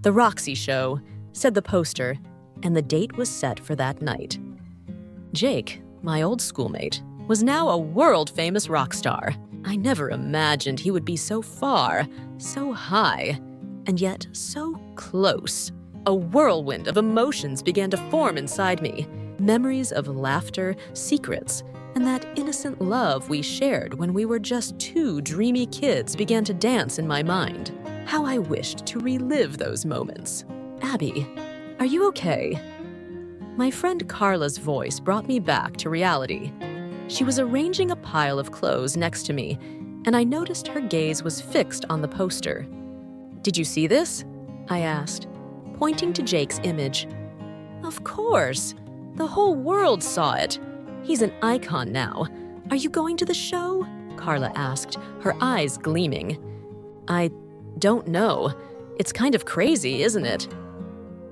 "The Roxy show," said the poster, and the date was set for that night. Jake, my old schoolmate, was now a world-famous rock star. I never imagined he would be so far, so high, and yet so close. A whirlwind of emotions began to form inside me. Memories of laughter, secrets, and that innocent love we shared when we were just two dreamy kids began to dance in my mind. How I wished to relive those moments. "Abby, are you okay?" My friend Carla's voice brought me back to reality. She was arranging a pile of clothes next to me, and I noticed her gaze was fixed on the poster. "Did you see this?" I asked, pointing to Jake's image. "Of course! The whole world saw it. He's an icon now. Are you going to the show?" Carla asked, her eyes gleaming. "I don't know. It's kind of crazy, isn't it?"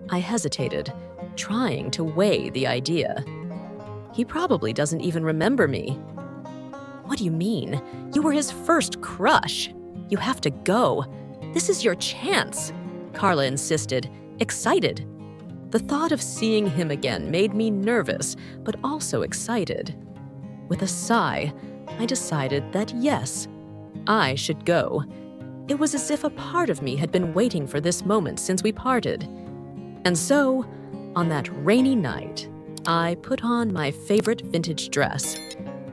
I hesitated, trying to weigh the idea. He probably doesn't even remember me. "What do you mean? You were his first crush. You have to go. This is your chance," Carla insisted, excited. The thought of seeing him again made me nervous, but also excited. With a sigh, I decided that yes, I should go. It was as if a part of me had been waiting for this moment since we parted. And so, on that rainy night, I put on my favorite vintage dress,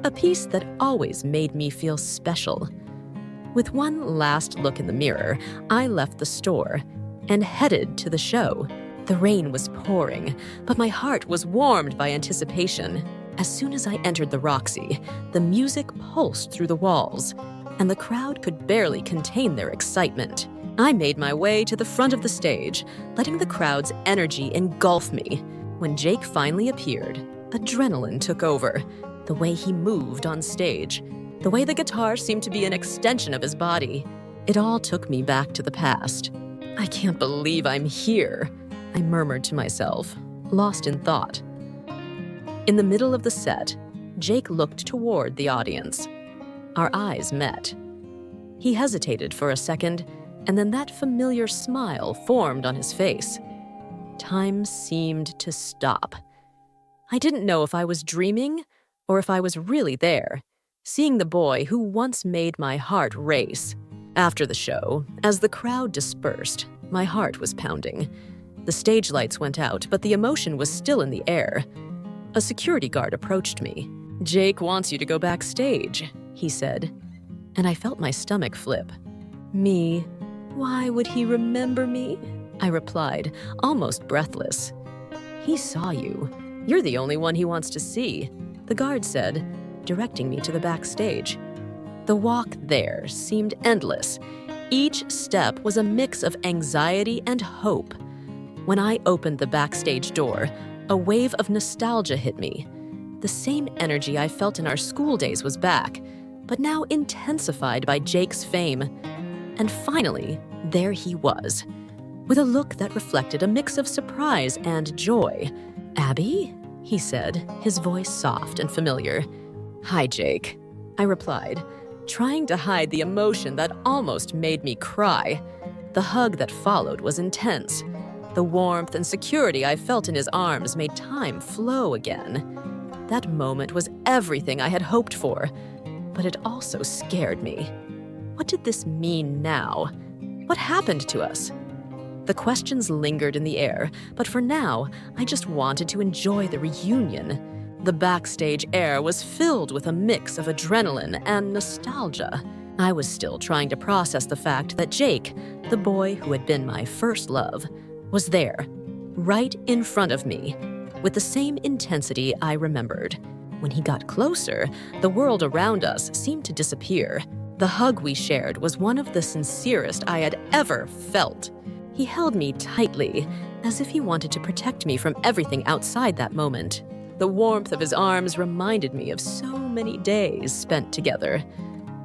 a piece that always made me feel special. With one last look in the mirror, I left the store and headed to the show. The rain was pouring, but my heart was warmed by anticipation. As soon as I entered the Roxy, the music pulsed through the walls, and the crowd could barely contain their excitement. I made my way to the front of the stage, letting the crowd's energy engulf me. When Jake finally appeared, adrenaline took over. The way he moved on stage, the way the guitar seemed to be an extension of his body. It all took me back to the past. "I can't believe I'm here," I murmured to myself, lost in thought. In the middle of the set, Jake looked toward the audience. Our eyes met. He hesitated for a second, and then that familiar smile formed on his face. Time seemed to stop. I didn't know if I was dreaming or if I was really there, seeing the boy who once made my heart race. After the show, as the crowd dispersed, my heart was pounding. The stage lights went out, but the emotion was still in the air. A security guard approached me. "Jake wants you to go backstage," he said, and I felt my stomach flip. "Me? Why would he remember me?" I replied, almost breathless. "He saw you. You're the only one he wants to see," the guard said, directing me to the backstage. The walk there seemed endless. Each step was a mix of anxiety and hope. When I opened the backstage door, a wave of nostalgia hit me. The same energy I felt in our school days was back, but now intensified by Jake's fame. And finally, there he was, with a look that reflected a mix of surprise and joy. "Abby?" he said, his voice soft and familiar. "Hi, Jake," I replied, trying to hide the emotion that almost made me cry. The hug that followed was intense. The warmth and security I felt in his arms made time flow again. That moment was everything I had hoped for, but it also scared me. What did this mean now? What happened to us? The questions lingered in the air, but for now, I just wanted to enjoy the reunion. The backstage air was filled with a mix of adrenaline and nostalgia. I was still trying to process the fact that Jake, the boy who had been my first love, was there, right in front of me, with the same intensity I remembered. When he got closer, the world around us seemed to disappear. The hug we shared was one of the sincerest I had ever felt. He held me tightly, as if he wanted to protect me from everything outside that moment. The warmth of his arms reminded me of so many days spent together,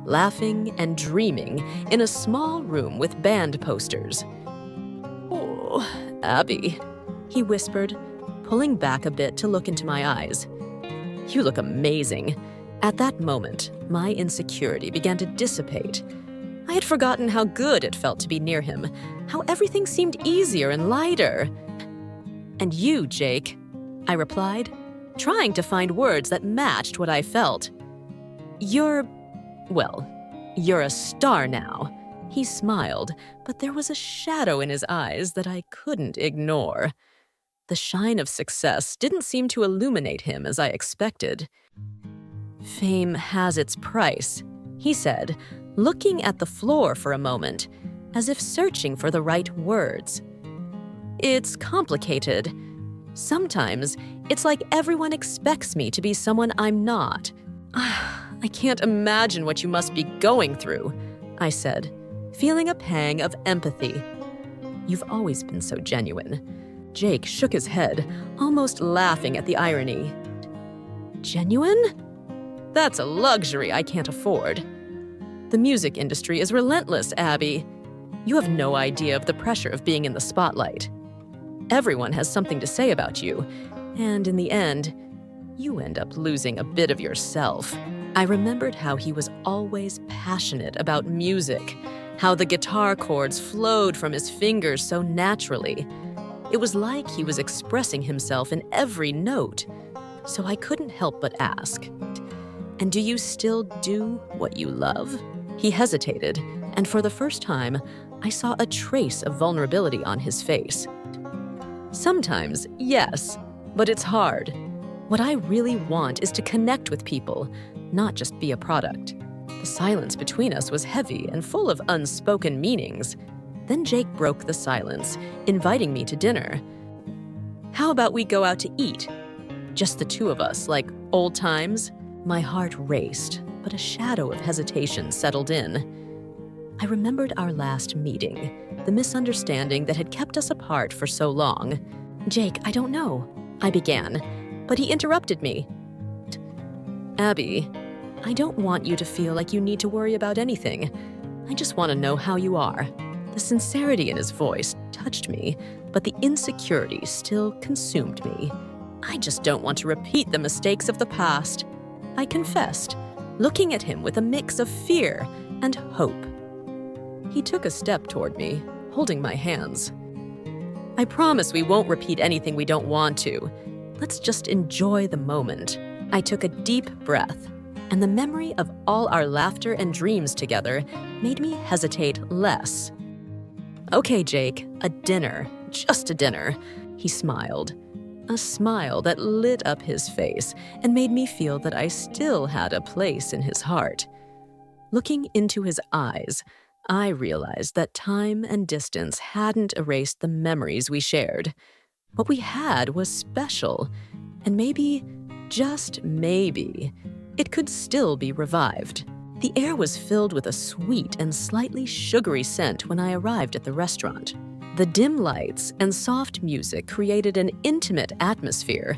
laughing and dreaming in a small room with band posters. "Oh, Abby," he whispered, pulling back a bit to look into my eyes. "You look amazing." At that moment, my insecurity began to dissipate. I had forgotten how good it felt to be near him, how everything seemed easier and lighter. "And you, Jake," I replied, trying to find words that matched what I felt. You're a star now." He smiled, but there was a shadow in his eyes that I couldn't ignore. The shine of success didn't seem to illuminate him as I expected. "Fame has its price," he said, looking at the floor for a moment, as if searching for the right words. "It's complicated. Sometimes it's like everyone expects me to be someone I'm not. I can't imagine what you must be going through," I said, feeling a pang of empathy. "You've always been so genuine." Jake shook his head, almost laughing at the irony. "Genuine? That's a luxury I can't afford. The music industry is relentless, Abby. You have no idea of the pressure of being in the spotlight. Everyone has something to say about you, and in the end, you end up losing a bit of yourself." I remembered how he was always passionate about music, how the guitar chords flowed from his fingers so naturally. It was like he was expressing himself in every note, so I couldn't help but ask, "And do you still do what you love?" He hesitated, and for the first time, I saw a trace of vulnerability on his face. "Sometimes, yes, but it's hard. What I really want is to connect with people, not just be a product." The silence between us was heavy and full of unspoken meanings. Then Jake broke the silence, inviting me to dinner. "How about we go out to eat? Just the two of us, like old times?" My heart raced, but a shadow of hesitation settled in. I remembered our last meeting, the misunderstanding that had kept us apart for so long. "Jake, I don't know," I began, but he interrupted me. "Abby, I don't want you to feel like you need to worry about anything. I just want to know how you are." The sincerity in his voice touched me, but the insecurity still consumed me. "I just don't want to repeat the mistakes of the past," I confessed, looking at him with a mix of fear and hope. He took a step toward me, holding my hands. "I promise we won't repeat anything we don't want to. Let's just enjoy the moment." I took a deep breath, and the memory of all our laughter and dreams together made me hesitate less. "Okay, Jake, a dinner, just a dinner," he smiled. A smile that lit up his face and made me feel that I still had a place in his heart. Looking into his eyes, I realized that time and distance hadn't erased the memories we shared. What we had was special, and maybe, just maybe, it could still be revived. The air was filled with a sweet and slightly sugary scent when I arrived at the restaurant. The dim lights and soft music created an intimate atmosphere,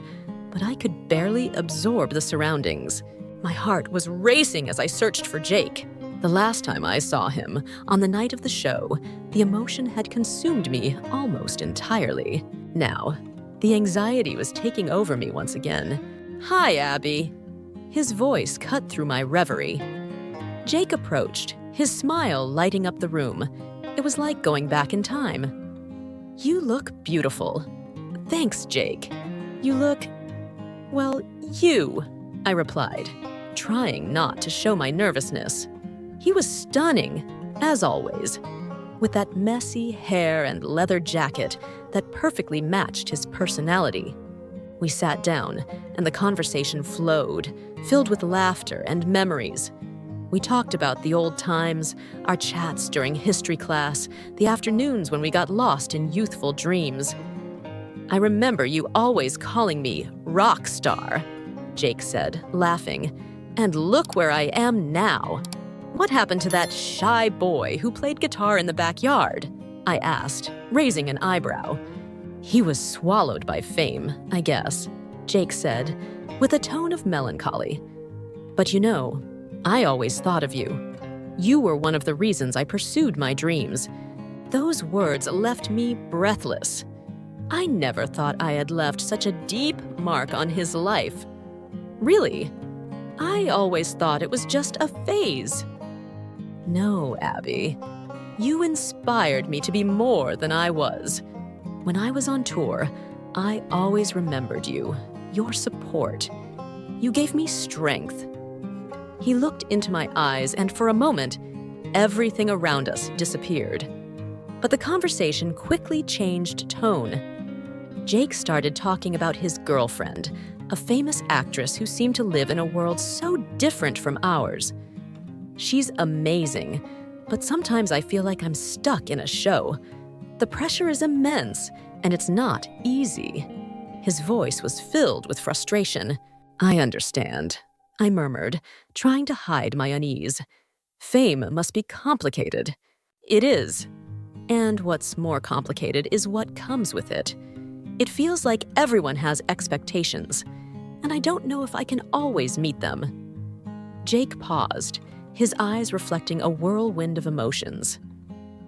but I could barely absorb the surroundings. My heart was racing as I searched for Jake. The last time I saw him, on the night of the show, the emotion had consumed me almost entirely. Now, the anxiety was taking over me once again. "Hi, Abby." His voice cut through my reverie. Jake approached, his smile lighting up the room. It was like going back in time. "You look beautiful." "Thanks, Jake. You look, well, you," I replied, trying not to show my nervousness. He was stunning, as always, with that messy hair and leather jacket that perfectly matched his personality. We sat down, and the conversation flowed, filled with laughter and memories. We talked about the old times, our chats during history class, the afternoons when we got lost in youthful dreams. "I remember you always calling me Rockstar," Jake said, laughing. "And look where I am now." "What happened to that shy boy who played guitar in the backyard?" I asked, raising an eyebrow. "He was swallowed by fame, I guess," Jake said, with a tone of melancholy. "But you know, I always thought of you. You were one of the reasons I pursued my dreams." Those words left me breathless. I never thought I had left such a deep mark on his life. Really, I always thought it was just a phase. No, Abby. You inspired me to be more than I was. When I was on tour, I always remembered you, your support. You gave me strength. He looked into my eyes, and for a moment, everything around us disappeared. But the conversation quickly changed tone. Jake started talking about his girlfriend, a famous actress who seemed to live in a world so different from ours. She's amazing, but sometimes I feel like I'm stuck in a show. The pressure is immense, and it's not easy. His voice was filled with frustration. I understand, I murmured, trying to hide my unease. Fame must be complicated. It is. And what's more complicated is what comes with it. It feels like everyone has expectations, and I don't know if I can always meet them. Jake paused, his eyes reflecting a whirlwind of emotions.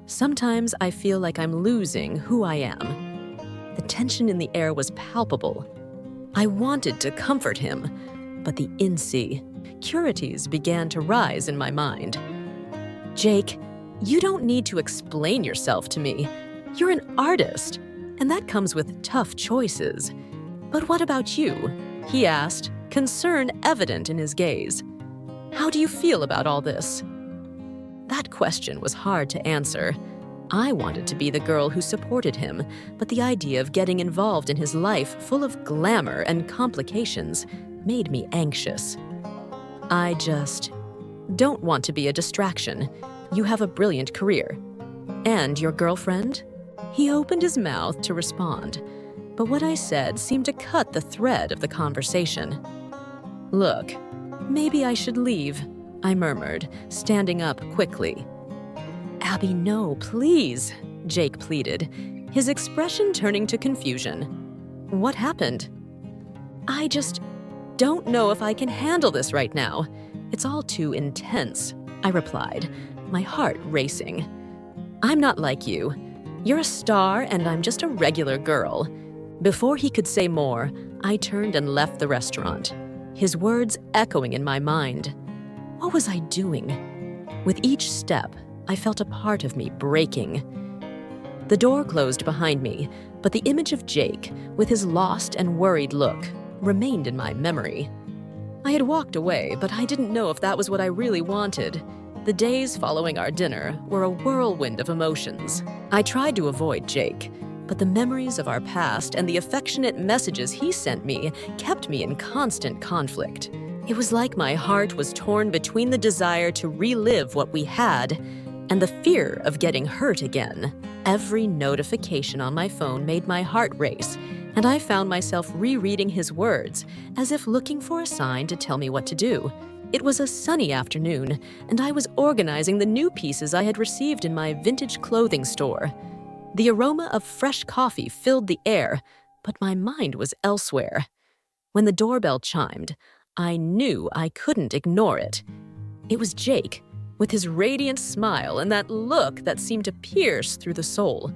Sometimes I feel like I'm losing who I am. The tension in the air was palpable. I wanted to comfort him, but the insecurities began to rise in my mind. Jake, you don't need to explain yourself to me. You're an artist, and that comes with tough choices. But what about you? He asked, concern evident in his gaze. How do you feel about all this? That question was hard to answer. I wanted to be the girl who supported him, but the idea of getting involved in his life full of glamour and complications made me anxious. I just don't want to be a distraction. You have a brilliant career. And your girlfriend? He opened his mouth to respond, but what I said seemed to cut the thread of the conversation. Look, maybe I should leave, I murmured, standing up quickly. Abby, no, please, Jake pleaded, his expression turning to confusion. What happened? I just don't know if I can handle this right now. It's all too intense, I replied, my heart racing. I'm not like you. You're a star and I'm just a regular girl. Before he could say more, I turned and left the restaurant, his words echoing in my mind. What was I doing? With each step, I felt a part of me breaking. The door closed behind me, but the image of Jake, with his lost and worried look, remained in my memory. I had walked away, but I didn't know if that was what I really wanted. The days following our dinner were a whirlwind of emotions. I tried to avoid Jake, but the memories of our past and the affectionate messages he sent me kept me in constant conflict. It was like my heart was torn between the desire to relive what we had and the fear of getting hurt again. Every notification on my phone made my heart race, and I found myself rereading his words as if looking for a sign to tell me what to do. It was a sunny afternoon, and I was organizing the new pieces I had received in my vintage clothing store. The aroma of fresh coffee filled the air, but my mind was elsewhere. When the doorbell chimed, I knew I couldn't ignore it. It was Jake, with his radiant smile and that look that seemed to pierce through the soul.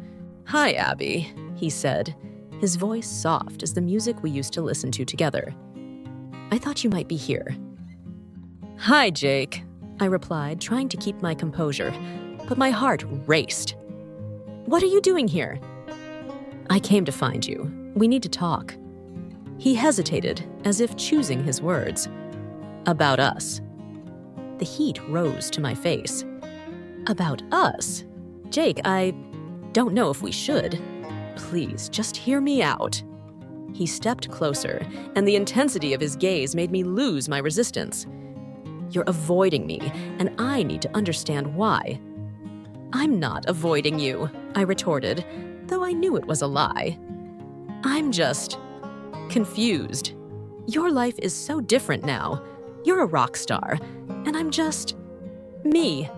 "Hi, Abby," he said, his voice soft as the music we used to listen to together. "I thought you might be here." "Hi, Jake," I replied, trying to keep my composure, but my heart raced. "What are you doing here?" "I came to find you. We need to talk." He hesitated, as if choosing his words. "About us." The heat rose to my face. "About us? Jake, I don't know if we should. Please, just hear me out." He stepped closer, and the intensity of his gaze made me lose my resistance. "You're avoiding me, and I need to understand why." "I'm not avoiding you," I retorted, though I knew it was a lie. "I'm just confused. Your life is so different now. You're a rock star, and I'm just me."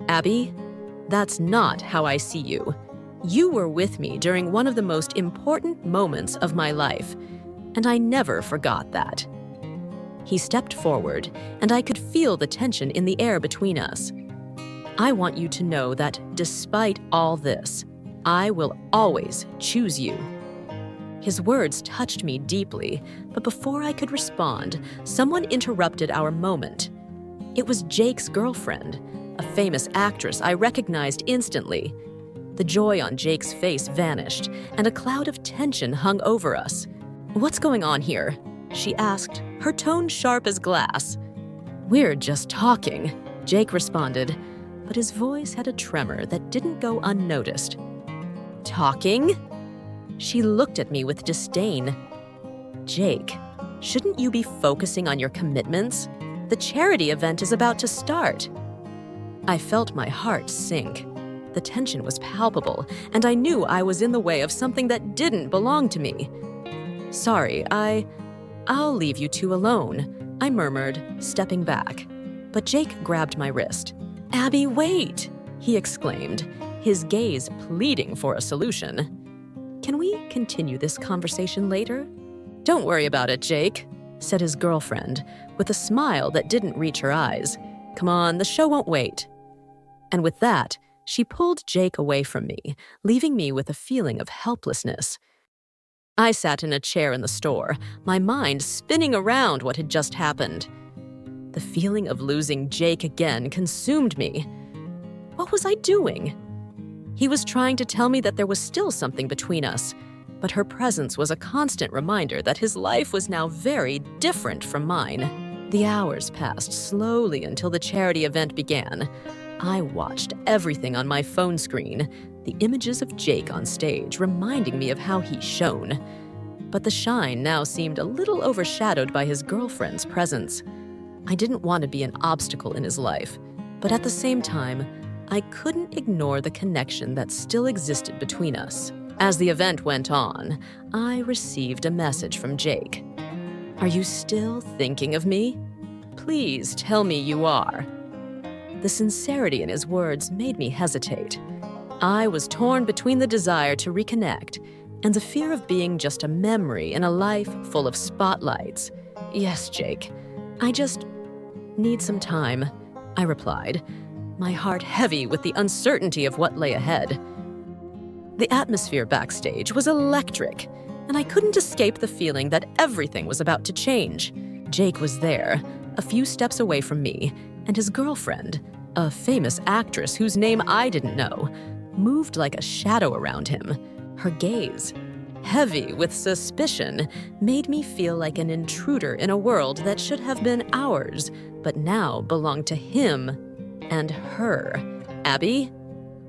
"Abby, that's not how I see you. You were with me during one of the most important moments of my life, and I never forgot that." He stepped forward, and I could feel the tension in the air between us. "I want you to know that despite all this, I will always choose you." His words touched me deeply, but before I could respond, someone interrupted our moment. It was Jake's girlfriend, a famous actress I recognized instantly. The joy on Jake's face vanished, and a cloud of tension hung over us. "What's going on here?" she asked, her tone sharp as glass. "We're just talking," Jake responded, but his voice had a tremor that didn't go unnoticed. "Talking?" She looked at me with disdain. "Jake, shouldn't you be focusing on your commitments? The charity event is about to start." I felt my heart sink. The tension was palpable, and I knew I was in the way of something that didn't belong to me. "Sorry, I'll leave you two alone," I murmured, stepping back. But Jake grabbed my wrist. "Abby, wait!" he exclaimed, his gaze pleading for a solution. "Can we continue this conversation later?" "Don't worry about it, Jake," said his girlfriend, with a smile that didn't reach her eyes. "Come on, the show won't wait." And with that, she pulled Jake away from me, leaving me with a feeling of helplessness. I sat in a chair in the store, my mind spinning around what had just happened. The feeling of losing Jake again consumed me. What was I doing? He was trying to tell me that there was still something between us, but her presence was a constant reminder that his life was now very different from mine. The hours passed slowly until the charity event began. I watched everything on my phone screen, the images of Jake on stage reminding me of how he shone. But the shine now seemed a little overshadowed by his girlfriend's presence. I didn't want to be an obstacle in his life, but at the same time, I couldn't ignore the connection that still existed between us. As the event went on, I received a message from Jake. "Are you still thinking of me? Please tell me you are." The sincerity in his words made me hesitate. I was torn between the desire to reconnect and the fear of being just a memory in a life full of spotlights. "Yes, Jake, I just need some time," I replied, my heart heavy with the uncertainty of what lay ahead. The atmosphere backstage was electric, and I couldn't escape the feeling that everything was about to change. Jake was there, a few steps away from me, and his girlfriend, a famous actress whose name I didn't know, moved like a shadow around him. Her gaze, heavy with suspicion, made me feel like an intruder in a world that should have been ours, but now belonged to him and her. "Abby,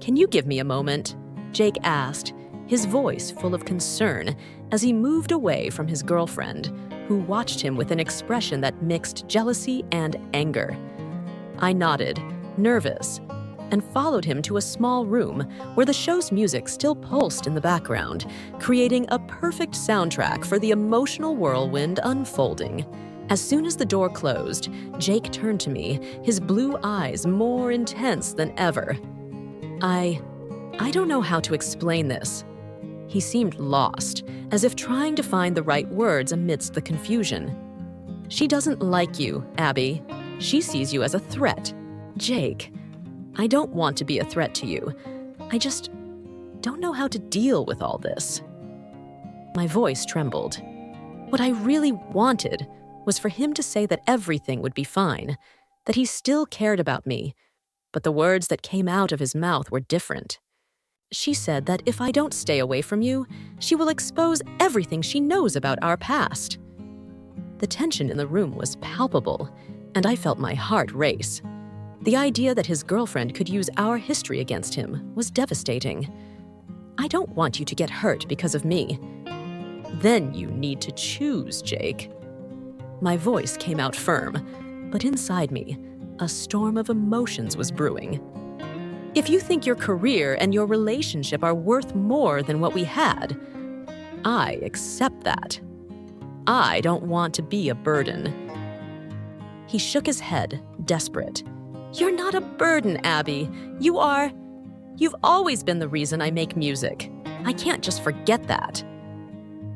can you give me a moment?" Jake asked, his voice full of concern as he moved away from his girlfriend, who watched him with an expression that mixed jealousy and anger. I nodded, nervous, and followed him to a small room where the show's music still pulsed in the background, creating a perfect soundtrack for the emotional whirlwind unfolding. As soon as the door closed, Jake turned to me, his blue eyes more intense than ever. I don't know how to explain this." He seemed lost, as if trying to find the right words amidst the confusion. "She doesn't like you, Abby. She sees you as a threat. Jake, I don't want to be a threat to you. I just don't know how to deal with all this." My voice trembled. What I really wanted was for him to say that everything would be fine, that he still cared about me, but the words that came out of his mouth were different. She said that if I don't stay away from you, she will expose everything she knows about our past. The tension in the room was palpable, and I felt my heart race. The idea that his girlfriend could use our history against him was devastating. "I don't want you to get hurt because of me." "Then you need to choose, Jake." My voice came out firm, but inside me, a storm of emotions was brewing. "If you think your career and your relationship are worth more than what we had, I accept that. I don't want to be a burden." He shook his head, desperate. "You're not a burden, Abby. You've always been the reason I make music. I can't just forget that."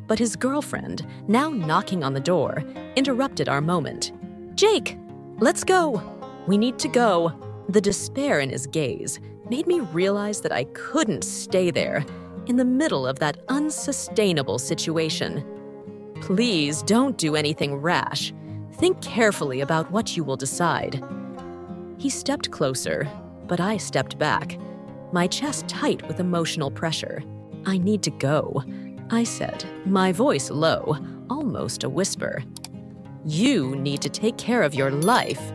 But his girlfriend, now knocking on the door, interrupted our moment. "Jake, let's go. We need to go." The despair in his gaze made me realize that I couldn't stay there, in the middle of that unsustainable situation. "Please don't do anything rash. Think carefully about what you will decide." He stepped closer, but I stepped back, my chest tight with emotional pressure. "I need to go," I said, my voice low, almost a whisper. "You need to take care of your life."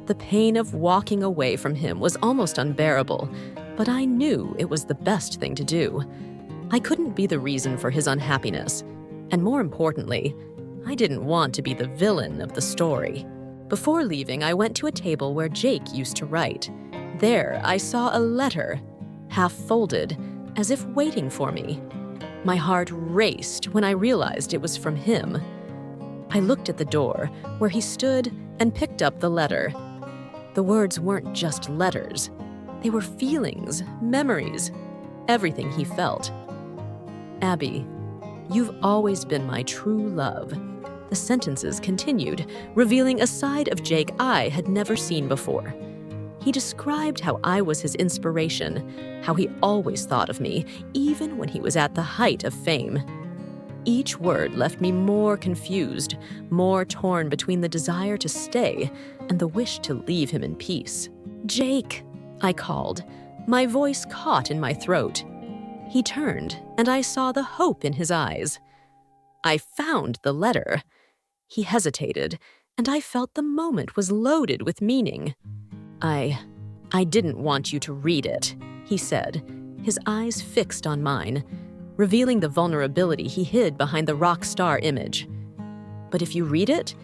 The pain of walking away from him was almost unbearable, but I knew it was the best thing to do. I couldn't be the reason for his unhappiness, and more importantly, I didn't want to be the villain of the story. Before leaving, I went to a table where Jake used to write. There, I saw a letter, half folded, as if waiting for me. My heart raced when I realized it was from him. I looked at the door, where he stood, and picked up the letter. The words weren't just letters. They were feelings, memories, everything he felt. "Abby, you've always been my true love." The sentences continued, revealing a side of Jake I had never seen before. He described how I was his inspiration, how he always thought of me, even when he was at the height of fame. Each word left me more confused, more torn between the desire to stay and the wish to leave him in peace. "Jake," I called, my voice caught in my throat. He turned, and I saw the hope in his eyes. "I found the letter." He hesitated, and I felt the moment was loaded with meaning. I didn't want you to read it," he said, his eyes fixed on mine, revealing the vulnerability he hid behind the rock star image. "But if you read it,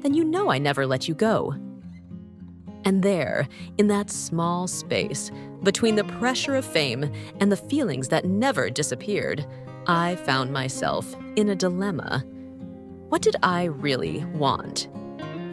then you know I never let you go." And there, in that small space, between the pressure of fame and the feelings that never disappeared, I found myself in a dilemma. What did I really want?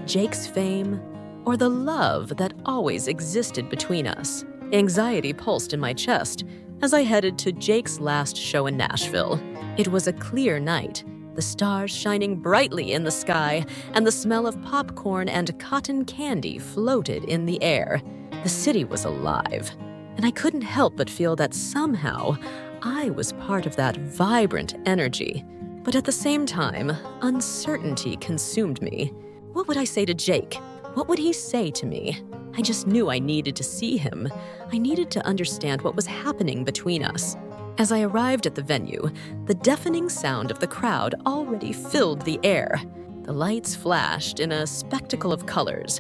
Jake's fame, or the love that always existed between us? Anxiety pulsed in my chest as I headed to Jake's last show in Nashville. It was a clear night, the stars shining brightly in the sky, and the smell of popcorn and cotton candy floated in the air. The city was alive, and I couldn't help but feel that somehow I was part of that vibrant energy. But at the same time, uncertainty consumed me. What would I say to Jake? What would he say to me? I just knew I needed to see him. I needed to understand what was happening between us. As I arrived at the venue, the deafening sound of the crowd already filled the air. The lights flashed in a spectacle of colors,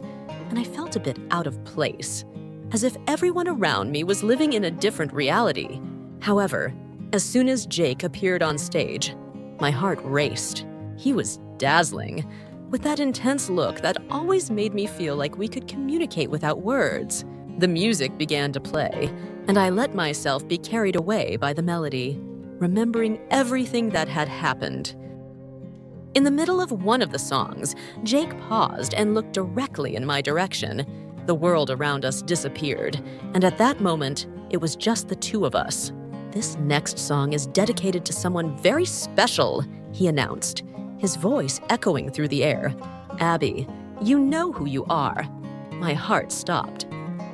and I felt a bit out of place, as if everyone around me was living in a different reality. However, as soon as Jake appeared on stage, my heart raced. He was dazzling, with that intense look that always made me feel like we could communicate without words. The music began to play, and I let myself be carried away by the melody, remembering everything that had happened. In the middle of one of the songs, Jake paused and looked directly in my direction. The world around us disappeared, and at that moment, it was just the two of us. "This next song is dedicated to someone very special," he announced, his voice echoing through the air. "Abby, you know who you are." My heart stopped.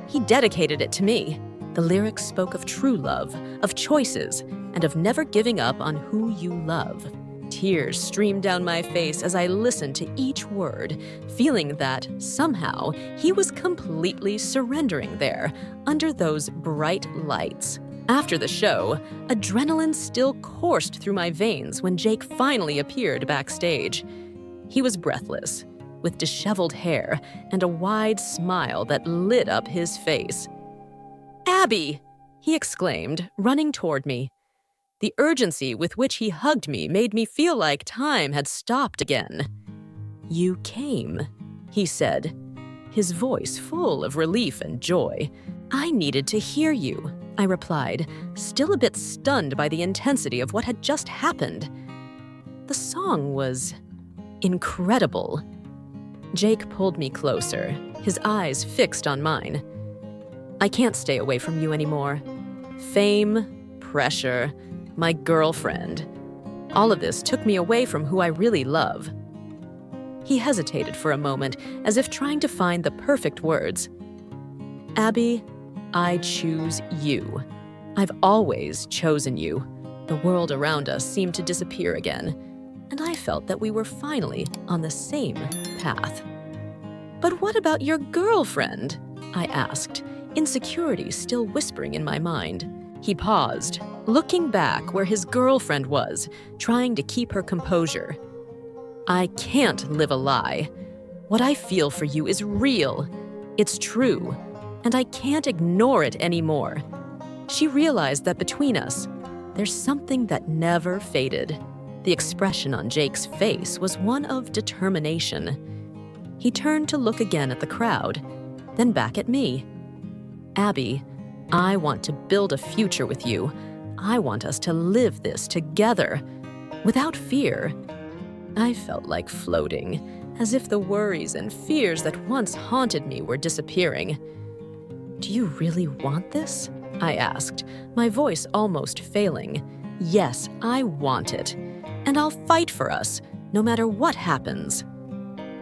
He dedicated it to me. The lyrics spoke of true love, of choices, and of never giving up on who you love. Tears streamed down my face as I listened to each word, feeling that, somehow, he was completely surrendering there, under those bright lights. After the show, adrenaline still coursed through my veins when Jake finally appeared backstage. He was breathless, with disheveled hair and a wide smile that lit up his face. "Abby!" he exclaimed, running toward me. The urgency with which he hugged me made me feel like time had stopped again. "You came," he said, his voice full of relief and joy. "I needed to hear you," I replied, still a bit stunned by the intensity of what had just happened. The song was incredible. Jake pulled me closer, his eyes fixed on mine. "I can't stay away from you anymore. Fame, pressure, my girlfriend. All of this took me away from who I really love." He hesitated for a moment, as if trying to find the perfect words. "Abby, I choose you. I've always chosen you." The world around us seemed to disappear again, and I felt that we were finally on the same path. "But what about your girlfriend?" I asked, insecurity still whispering in my mind. He paused, looking back where his girlfriend was, trying to keep her composure. I can't live a lie. What I feel for you is real. It's true, and I can't ignore it anymore. She realized that between us, there's something that never faded. The expression on Jake's face was one of determination. He turned to look again at the crowd, then back at me. Abby, I want to build a future with you. I want us to live this together, without fear. I felt like floating, as if the worries and fears that once haunted me were disappearing. Do you really want this? I asked, my voice almost failing. Yes, I want it, and I'll fight for us, no matter what happens.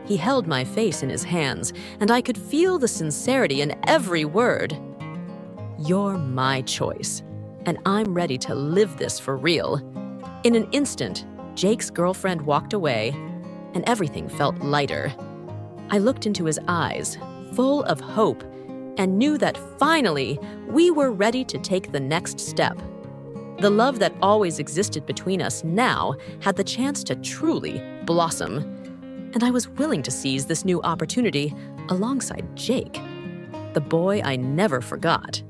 He held my face in his hands, and I could feel the sincerity in every word. You're my choice, and I'm ready to live this for real. In an instant, Jake's girlfriend walked away, and everything felt lighter. I looked into his eyes, full of hope, and knew that finally we were ready to take the next step. The love that always existed between us now had the chance to truly blossom, and I was willing to seize this new opportunity alongside Jake, the boy I never forgot.